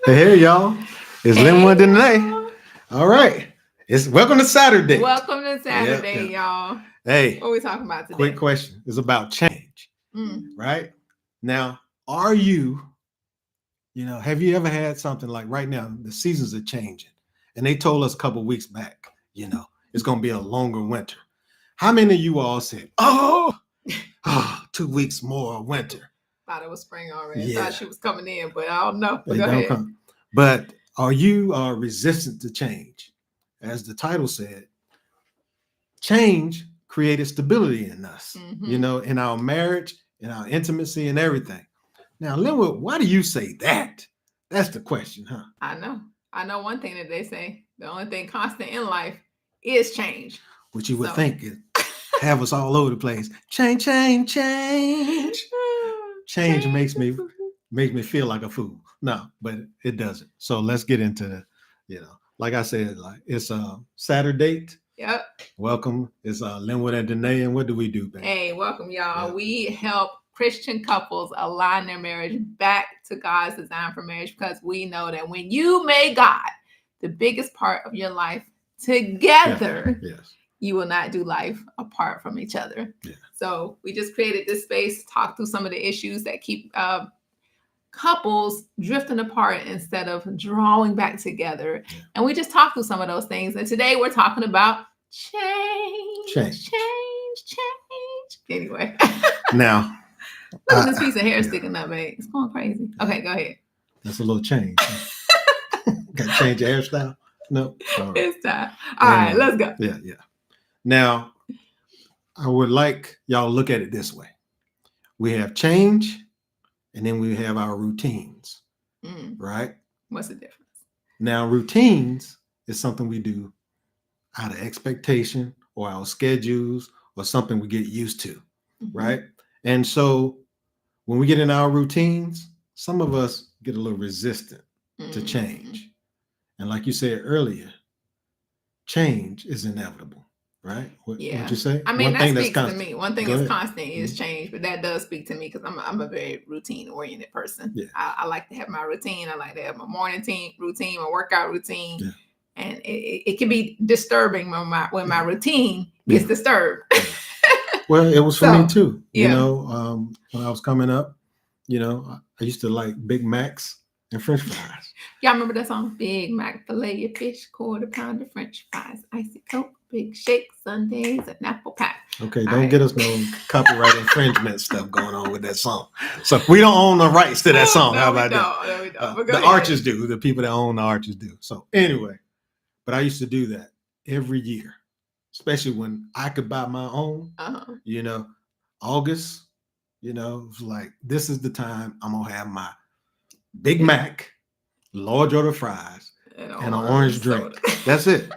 Hey, y'all. It's Hey, Linwood today. y'all. All right. It's welcome to Saturday. Welcome to Yep, Saturday, yep. y'all. Hey, What are we talking about quick today? question. It's about change, Mm. right? Now, are have you ever had something like right now, the seasons are changing, and they told us a couple weeks back, it's going to be a longer winter. How many of you all said, oh, 2 weeks more winter? Thought it was spring already. Yeah, Thought she was coming in, but I don't know. But they go don't ahead. come. But are you resistant to change? As the title said, change created stability in us, Mm-hmm. in our marriage, in our intimacy, and everything. Now, Linwood, why do you say that? That's the question, huh? I know. I know one thing that they say. The only thing constant in life is change. Which you would So think it have us all over the place. Change, change, change. Change change. makes me feel like a fool. No, but it doesn't. So let's get into like I said, like it's a Saturday. Yep. Welcome. It's Linwood and Danae. And what do we do, babe? Hey, welcome, y'all. Yep. We help Christian couples align their marriage back to God's design for marriage because we know that when you make God the biggest part of your life together, Yes. you will not do life apart from each other. Yeah. So we just created this space, talk through some of the issues that keep couples drifting apart instead of drawing back together. Yeah. And we just talked through some of those things. And today we're talking about change. Anyway. Now, look at this piece of hair sticking up, babe. It's going crazy. Okay, go ahead. That's a little change. Got to change your hairstyle? No. All right. It's time. All right, let's go. Yeah. Now, I would like y'all to look at it this way. We have change, and then we have our routines, right? What's the difference? Now, routines is something we do out of expectation or our schedules or something we get used to, right? And so when we get in our routines, some of us get a little resistant to change. And like you said earlier, change is inevitable, right? What you say? I mean, that speaks to me. One thing that's constant is change, but that does speak to me because I'm a very routine-oriented person. Yeah. I like to have my routine. I like to have my morning routine, my workout routine. Yeah. And it can be disturbing when my routine gets disturbed. Well, it was for me too. When I was coming up, I used to like Big Macs and French fries. Y'all remember that song? Big Mac, filet of fish, quarter pounder French fries, icy Coke, big shake, sundaes, and apple pie. Okay, don't get us no copyright infringement stuff going on with that song. So we don't own the rights to that song. How about that? No, we don't. The artists do. The people that own the artists do. So anyway, but I used to do that every year, especially when I could buy my own. August, it was like, this is the time I'm going to have my Big Mac, large order fries, and an orange drink. That's it.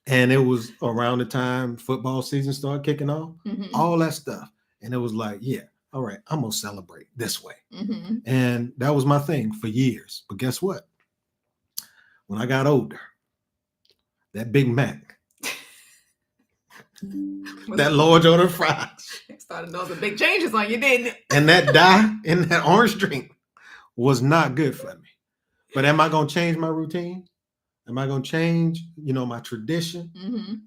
And it was around the time football season started kicking off, all that stuff. And it was like, yeah, all right, I'm going to celebrate this way. And that was my thing for years. But guess what? When I got older, that Big Mac, that large order fries, started those big changes on you, didn't it? And that dye in that orange drink was not good for me. But am I going to change my routine? Am I going to change, my tradition?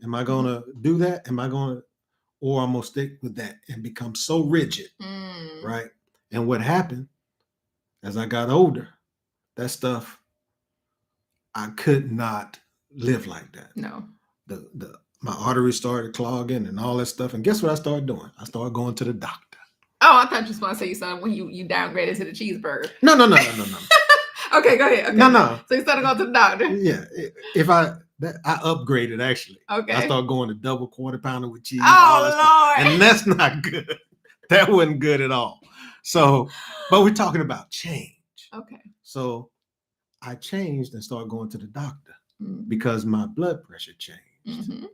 Am I going to do that? Or I'm going to stick with that and become so rigid, right? And what happened as I got older, that stuff, I could not live like that. No. My arteries started clogging and all that stuff. And guess what I started doing? I started going to the doctor. Oh, I thought you were going to say something when you downgraded to the cheeseburger. No. Okay, go ahead. Okay. No. So you started going to the doctor. Yeah. If I upgraded, actually. Okay. I started going to double quarter pounder with cheese. Oh, Lord. And that's not good. That wasn't good at all. So, but we're talking about change. Okay. So I changed and started going to the doctor because my blood pressure changed.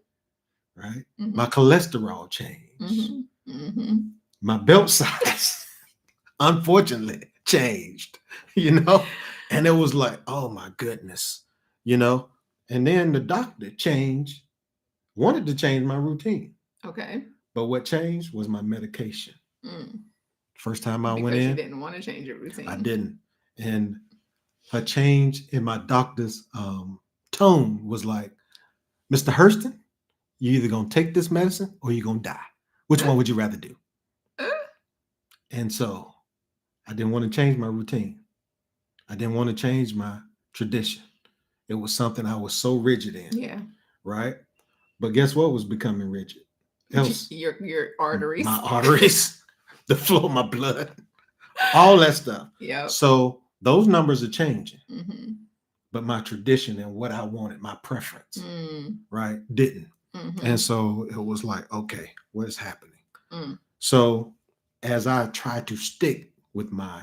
Right? My cholesterol changed. My belt size, unfortunately, changed, and it was like, oh my goodness, and then the doctor wanted to change my routine. Okay. But what changed was my medication. First time I went in. You didn't want to change your routine. I didn't. And her change in my doctor's tone was like, Mr. Hurston, you're either going to take this medicine or you're going to die. Which one would you rather do? And so I didn't want to change my routine. I didn't want to change my tradition. It was something I was so rigid in. Yeah. Right? But guess what was becoming rigid? Your arteries. My arteries, the flow of my blood, all that stuff. Yeah. So those numbers are changing. Mm-hmm. But my tradition and what I wanted, my preference, right, didn't. Mm-hmm. And so it was like, okay, what is happening? So as I try to stick with my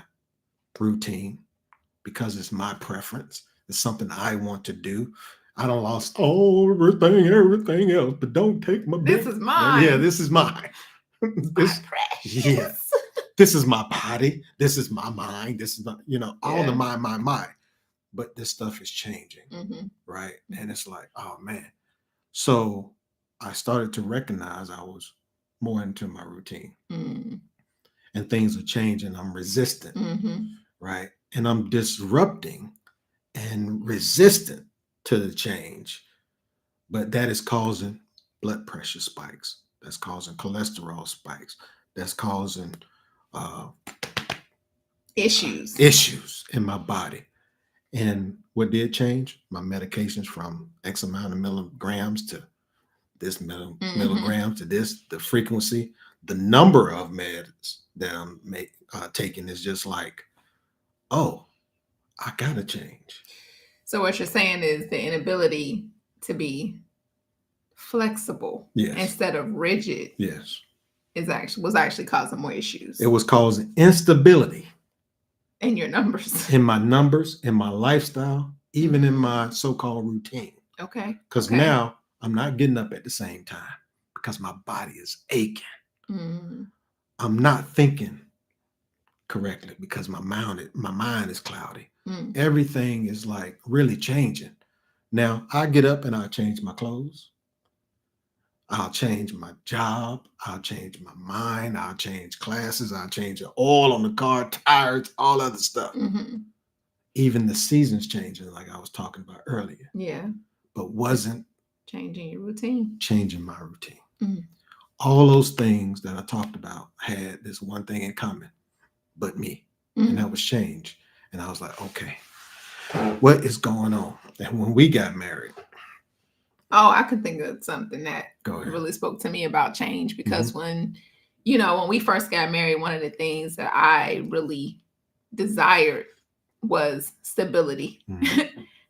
routine, because it's my preference, it's something I want to do. I don't lost everything else, but don't take my This is mine. Yeah, this is mine. This is my body. This is my mind. This is my, all the mind. But this stuff is changing, right? And it's like, oh man. So I started to recognize I was more into my routine, and things are changing. I'm resistant, right? And I'm disrupting and resistant to the change, but that is causing blood pressure spikes. That's causing cholesterol spikes. That's causing issues in my body. And what did change? My medications from X amount of milligrams to this milligrams to this, the frequency, the number of meds that I'm taking is just like, oh, I gotta change. So what you're saying is the inability to be flexible instead of rigid. Yes. Was actually causing more issues. It was causing instability. In your numbers. In my numbers, in my lifestyle, even in my so-called routine. Okay. Because now I'm not getting up at the same time because my body is aching. I'm not thinking correctly because my mind is cloudy. Everything is like really changing. Now I get up and I change my clothes. I'll change my job. I'll change my mind. I'll change classes. I'll change the oil on the car, tires, all other stuff. Even the seasons changing, like I was talking about earlier. Yeah. But wasn't changing your routine. Changing my routine. All those things that I talked about had this one thing in common, but me. And that was change. And I was like, okay, what is going on? And when we got married. Oh, I could think of something that really spoke to me about change, because when we first got married, one of the things that I really desired was stability,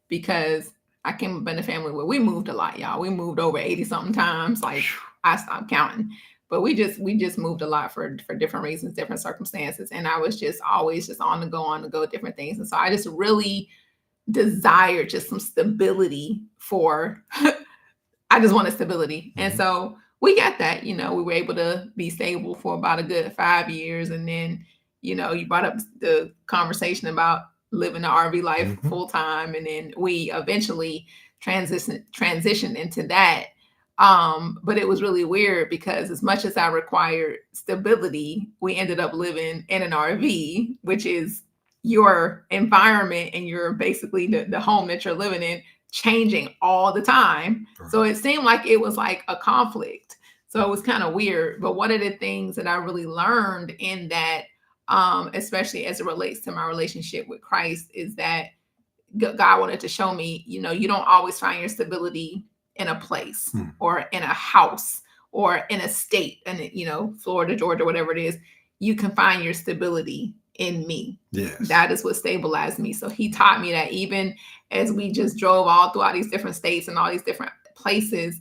because I came up in a family where we moved a lot, y'all. We moved over 80 something times. Like I stopped counting, but we just moved a lot for different reasons, different circumstances. And I was just always just on the go, different things. And so I just really desired just some stability I just wanted stability. And so we got that, we were able to be stable for about a good 5 years. And then, you brought up the conversation about living the RV life full time. And then we eventually transitioned into that. But it was really weird because as much as I required stability, we ended up living in an RV, which is your environment and your basically the home that you're living in changing all the time. Right. So it seemed like it was like a conflict. So it was kind of weird. But one of the things that I really learned in that, especially as it relates to my relationship with Christ, is that God wanted to show me, you don't always find your stability in a place or in a house or in a state, and Florida, Georgia, whatever it is. You can find your stability in me. Yes. That is what stabilized me. So he taught me that even as we just drove all throughout these different states and all these different places,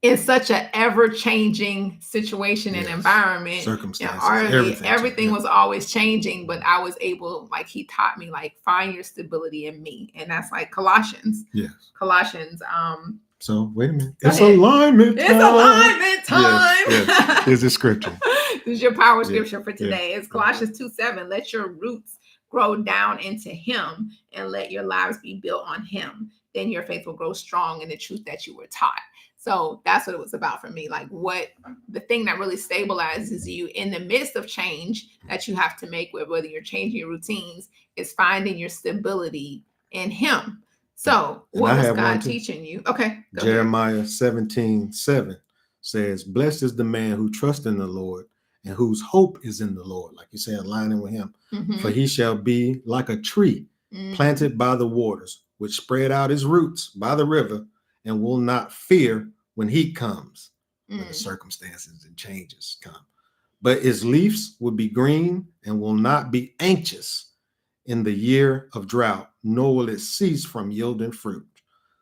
in such an ever-changing situation and environment, circumstances, everything was always changing, but I was able, like he taught me, like, find your stability in me. And that's like Colossians. Yes. Colossians. So wait a minute. It's alignment time. It's alignment time. Yes. Here's the scripture. This is your power scripture for today. It's Colossians 2:7. Let your roots grow down into him and let your lives be built on him. Then your faith will grow strong in the truth that you were taught. So that's what it was about for me. Like what the thing that really stabilizes you in the midst of change that you have to make with whether you're changing your routines is finding your stability in him. So what was God teaching you? Okay. Jeremiah 17:7 says, blessed is the man who trusts in the Lord and whose hope is in the Lord. Like you say, aligning with him. For he shall be like a tree planted by the waters, which spread out his roots by the river and will not fear when heat comes, when the circumstances and changes come. But its leaves will be green and will not be anxious in the year of drought, nor will it cease from yielding fruit.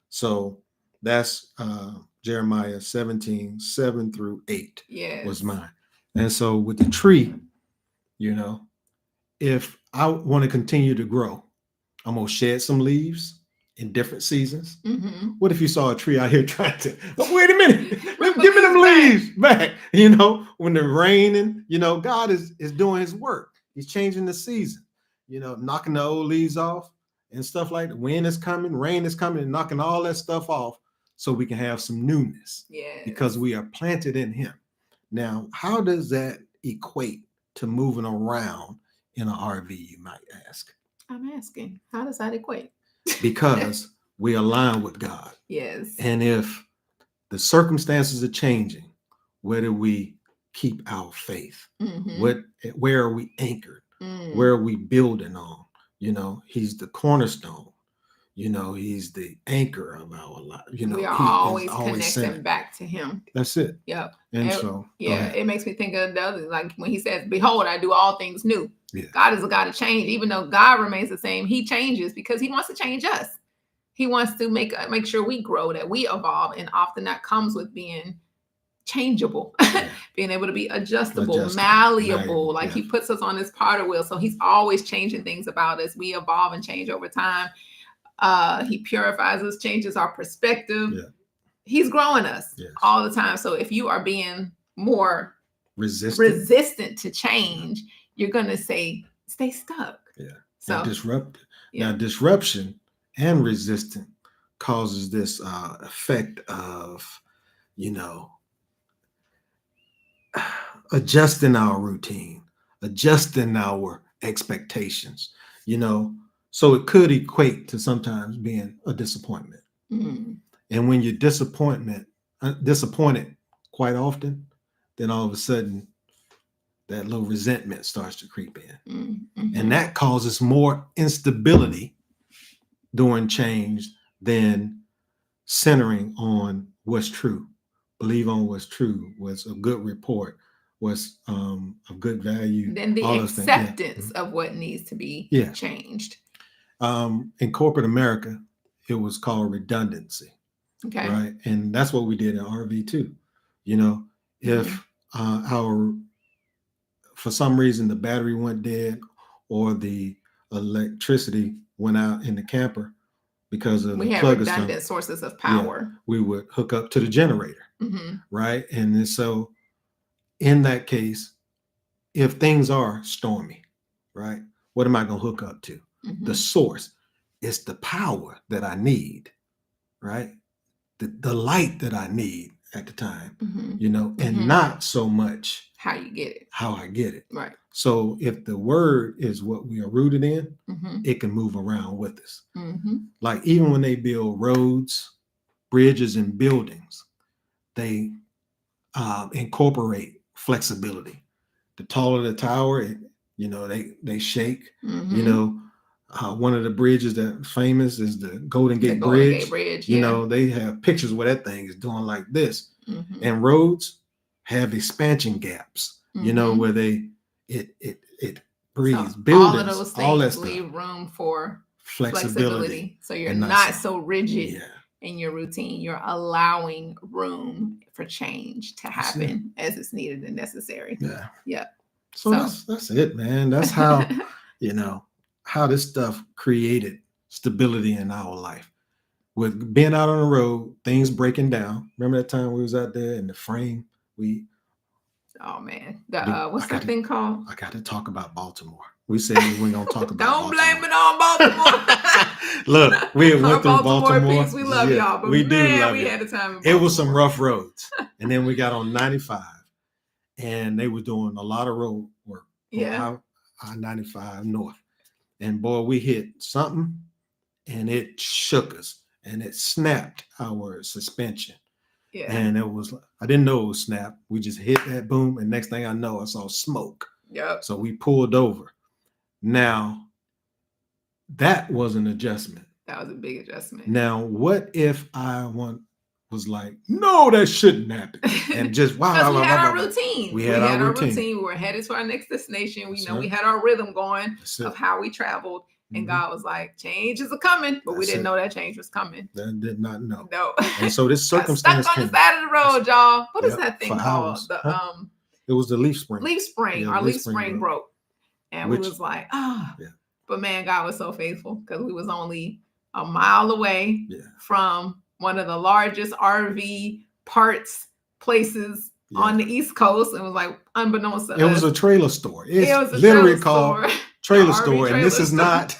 So that's Jeremiah 17:7-8 was mine. And so with the tree, if I want to continue to grow, I'm going to shed some leaves in different seasons. What if you saw a tree out here trying to, wait a minute, give me them leaves back. When they're raining, God is doing his work. He's changing the season, knocking the old leaves off and stuff like that. Wind is coming, rain is coming, and knocking all that stuff off so we can have some newness because we are planted in him. Now, how does that equate to moving around in an RV, you might ask? I'm asking, how does that equate? Because we align with God. Yes. And if the circumstances are changing, where do we keep our faith? Where are we anchored? Where are we building on? He's the cornerstone. He's the anchor of our life. We are always connecting back to him. That's it. Yep. And so, it makes me think of the other, like when he says, behold, I do all things new. Yeah. God is a God of change. Even though God remains the same, he changes because he wants to change us. He wants to make sure we grow, that we evolve. And often that comes with being changeable, being able to be adjustable, malleable. Like he puts us on this powder wheel. So he's always changing things about us. We evolve and change over time. He purifies us, changes our perspective. Yeah. He's growing us all the time. So if you are being more resistant to change, you're going to stay stuck. Yeah. So disrupted. Now, disruption and resistance causes this effect of, adjusting our routine, adjusting our expectations, so it could equate to sometimes being a disappointment. And when you're disappointed quite often, then all of a sudden that little resentment starts to creep in. And that causes more instability during change than centering on what's true. Believe on what's true, what's a good report, what's of good value. Then the acceptance of what needs to be changed. In corporate America, it was called redundancy. Okay. Right. And that's what we did in RV too. If for some reason the battery went dead or the electricity went out in the camper because of we the had plug redundant sources of power. We would hook up to the generator. Right. And then so in that case, if things are stormy, right, what am I going to hook up to? The source. It's the power that I need, right? The light that I need at the time, and not so much how you get it, how I get it. Right. So if the word is what we are rooted in, it can move around with us. Like even when they build roads, bridges, and buildings, they incorporate flexibility. The taller the tower, they shake. One of the bridges that famous is the Golden Gate Bridge. They have pictures where that thing is doing like this. And roads have expansion gaps, where it breathes. So buildings, all of those things leave room for flexibility. So you're not so rigid in your routine. You're allowing room for change to happen as it's needed and necessary. Yeah. So that's it, man. That's how, how this stuff created stability in our life. With being out on the road, things breaking down. Remember that time we was out there in the frame? Oh man, what's that thing called? I got to talk about Baltimore. We said we weren't gonna talk about. Don't blame it on Baltimore. Look, we went through Baltimore. Peeps, we love y'all, but we had a time. It was some rough roads, and then we got on 95, and they were doing a lot of road work. Yeah, I-95 north, and boy, we hit something, and it shook us, and it snapped our suspension. Yeah, and it was, I didn't know it was snap. We just hit that boom, and next thing I know, I saw smoke. Yep. So we pulled over. Now, that was an adjustment. That was a big adjustment. Now, what if I was like, no, that shouldn't happen, and just we had our routine. We had our routine. We were headed to our next destination. We we had our rhythm going of how we traveled. And God was like, change is coming, but we didn't know that change was coming. I did not know. No. And so this circumstance stuck on the side of the road, y'all. What is that thing called? It was the leaf spring. Leaf spring. Our leaf spring broke. And we was like, But man, God was so faithful because we was only a mile away from one of the largest RV parts places on the East Coast. It was like unbeknownst to us. It was a trailer store. It was literally called trailer store, and this is not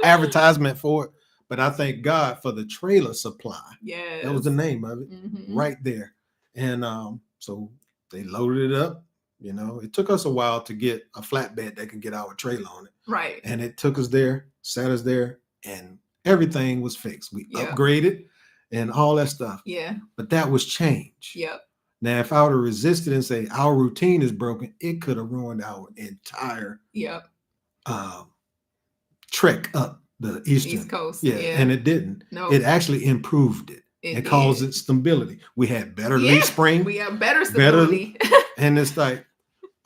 advertisement for it, but I thank God for the trailer supply. Yeah, that was the name of it, right there. And so they loaded it up. You know, it took us a while to get a flatbed that can get our trailer on it. Right. And it took us there, sat us there, and everything was fixed. We upgraded and all that stuff. Yeah. But that was change. Yep. Now, if I would have resisted and say our routine is broken, it could have ruined our entire trek up the East Coast. Yeah, and it didn't. No, it actually improved it. It caused it stability. We had better leaf spring. We have better stability. And it's like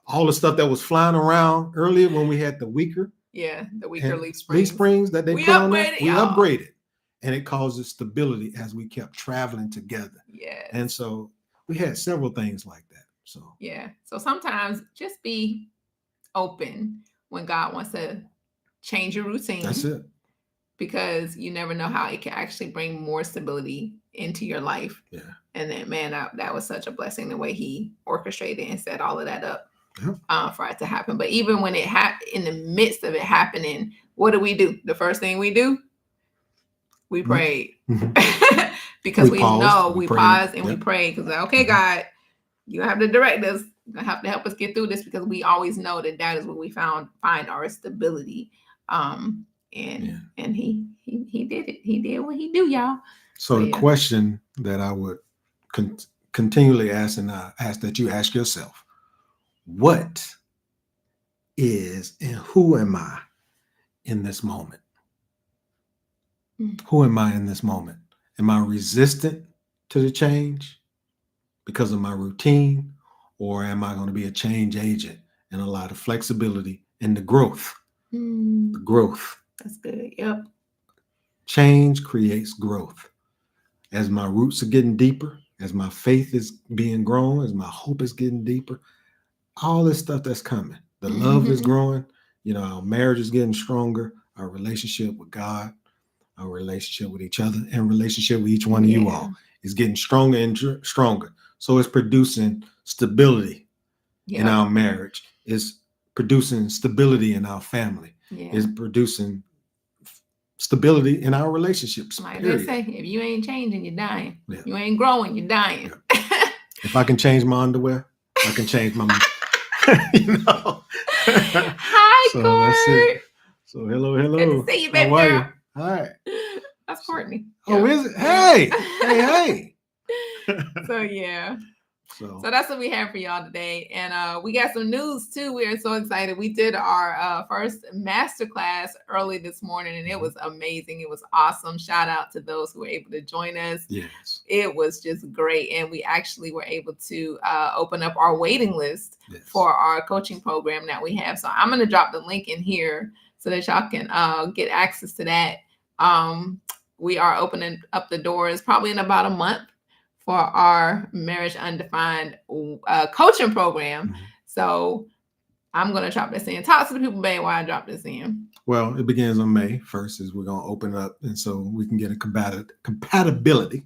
all the stuff that was flying around earlier when we had the weaker. Yeah, the weaker leaf springs that they put on there. We upgraded. And it causes stability as we kept traveling together. Yeah. And so we had several things like that. So so sometimes just be open when God wants to change your routine. That's it. Because you never know how it can actually bring more stability into your life. Yeah. And then, man, that was such a blessing the way he orchestrated and set all of that up for it to happen. But even when it in the midst of it happening, what do? The first thing we do, we prayed. Because we paused and we prayed because okay, God, you have to direct us. You have to help us get through this because we always know that is what we find our stability. And he did it. He did what he do, y'all. So the question that I would continually ask, and I ask that you ask yourself, what is and who am I in this moment? Who am I in this moment? Am I resistant to the change because of my routine, or am I going to be a change agent and a lot of flexibility in the growth? The growth. That's good. Yep. Change creates growth. As my roots are getting deeper, as my faith is being grown, as my hope is getting deeper, all this stuff that's coming. The love is growing. You know, our marriage is getting stronger. Our relationship with God, our relationship with each other, and relationship with each one of you all is getting stronger and stronger. So it's producing stability in our marriage. It's producing stability in our family. It's producing stability in our relationships. Like they say, if you ain't changing, you're dying. You ain't growing, you're dying. If I can change my underwear, I can change my you know. Hi, so Court. That's it. So hello. Good to see you, baby girl. Hi. That's Courtney. Oh, is it? Hey. So that's what we have for y'all today. And we got some news too. We are so excited. We did our first masterclass early this morning and it was amazing. It was awesome. Shout out to those who were able to join us. Yes. It was just great. And we actually were able to open up our waiting list for our coaching program that we have. So I'm going to drop the link in here so that y'all can get access to that. We are opening up the doors probably in about a month for our Marriage Undefiled coaching program. So I'm going to drop this in. Talk to the people, babe, while I drop this in. Well, it begins on May 1st as we're going to open it up. And so we can get a compatibility,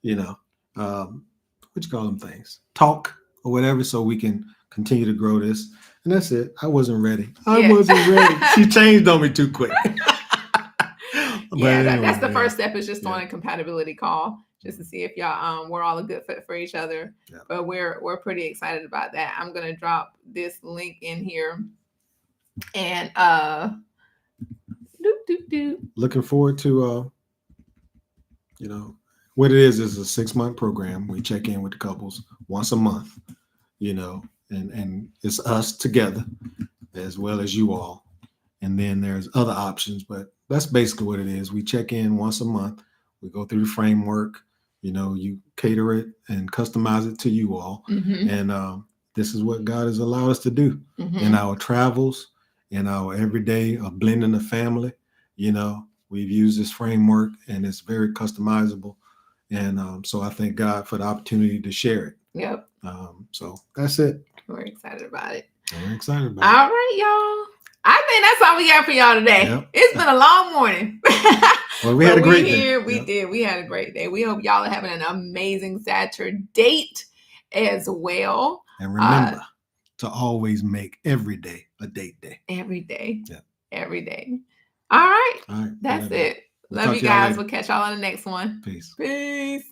you know, what you call them things? Talk or whatever, so we can continue to grow this. And that's it. I wasn't ready. I wasn't ready. She changed on me too quick. That's the first step, is just on a compatibility call, just to see if y'all we're all a good fit for each other. Yeah. But we're pretty excited about that. I'm gonna drop this link in here, and looking forward to what it is a 6-month program. We check in with the couples once a month, and it's us together as well as you all. And then there's other options, but that's basically what it is. We check in once a month. We go through the framework, you cater it and customize it to you all. Mm-hmm. And this is what God has allowed us to do in our travels, in our everyday of blending the family. We've used this framework, and it's very customizable. And so I thank God for the opportunity to share it. Yep. So that's it. We're excited about it. We're excited about it. All right, y'all. I think that's all we got for y'all today. Yep. It's been a long morning. Well, we had a great day. We did. We had a great day. We hope y'all are having an amazing Saturday as well. And remember to always make every day a date day. Every day. Yeah. Every day. All right. That's it. Love you guys. We'll catch y'all on the next one. Peace. Peace.